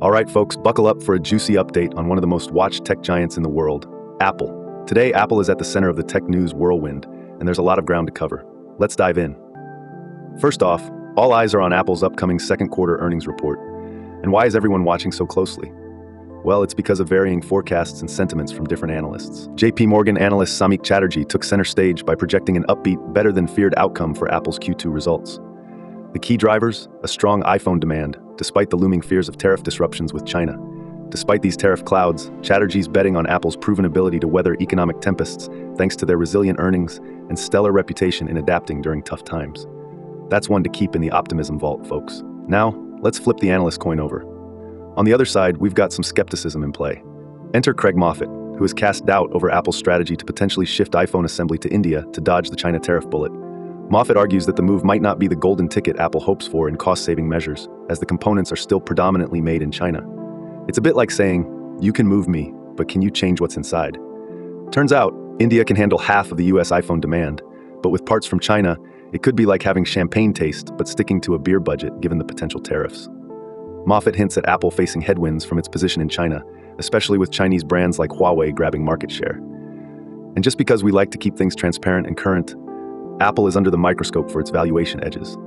All right, folks, buckle up for a juicy update on one of the most watched tech giants in the world, Apple. Today, Apple is at the center of the tech news whirlwind, and there's a lot of ground to cover. Let's dive in. First off, all eyes are on Apple's upcoming second quarter earnings report. And why is everyone watching so closely? Well, it's because of varying forecasts and sentiments from different analysts. JP Morgan analyst Chatterjee took center stage by projecting an upbeat, better-than-feared outcome for Apple's Q2 results. The key drivers? A strong iPhone demand, despite the looming fears of tariff disruptions with China. Despite these tariff clouds, Chatterjee's betting on Apple's proven ability to weather economic tempests thanks to their resilient earnings and stellar reputation in adapting during tough times. That's one to keep in the Optimism vault, folks. Now, let's flip the analyst coin over. On the other side, we've got some skepticism in play. Enter Craig Moffett, who has cast doubt over Apple's strategy to potentially shift iPhone assembly to India to dodge the China tariff bullet. Moffett argues that the move might not be the golden ticket Apple hopes for in cost-saving measures, as the components are still predominantly made in China. It's a bit like saying, you can move me, but can you change what's inside? Turns out, India can handle half of the US iPhone demand, but with parts from China, it could be like having champagne taste but sticking to a beer budget given the potential tariffs. Moffett hints at Apple facing headwinds from its position in China, especially with Chinese brands like Huawei grabbing market share. And just because we like to keep things transparent and current, Apple is under the microscope for its valuation edges.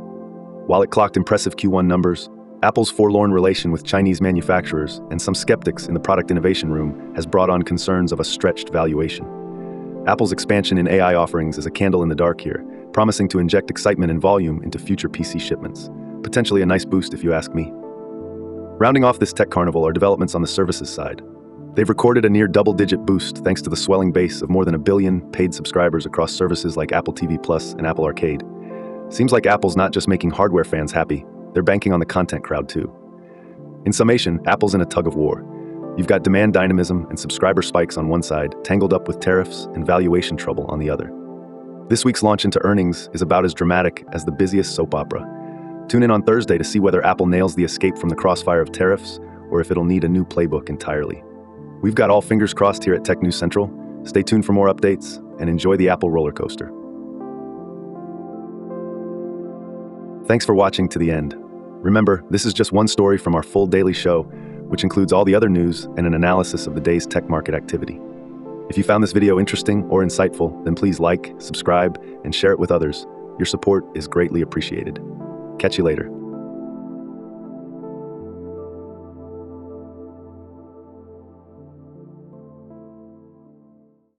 While it clocked impressive Q1 numbers, Apple's forlorn relation with Chinese manufacturers and some skeptics in the product innovation room has brought on concerns of a stretched valuation. Apple's expansion in AI offerings is a candle in the dark here, promising to inject excitement and volume into future PC shipments. Potentially a nice boost if you ask me. Rounding off this tech carnival are developments on the services side. They've recorded a near double-digit boost thanks to the swelling base of more than 1 billion paid subscribers across services like Apple TV Plus and Apple Arcade. Seems like Apple's not just making hardware fans happy, they're banking on the content crowd too. In summation, Apple's in a tug of war. You've got demand dynamism and subscriber spikes on one side, tangled up with tariffs and valuation trouble on the other. This week's launch into earnings is about as dramatic as the busiest soap opera. Tune in on Thursday to see whether Apple nails the escape from the crossfire of tariffs or if it'll need a new playbook entirely. We've got all fingers crossed here at Tech News Central. Stay tuned for more updates and enjoy the Apple roller coaster. Thanks for watching to the end. Remember, this is just one story from our full daily show, which includes all the other news and an analysis of the day's tech market activity. If you found this video interesting or insightful, then please like, subscribe, and share it with others. Your support is greatly appreciated. Catch you later.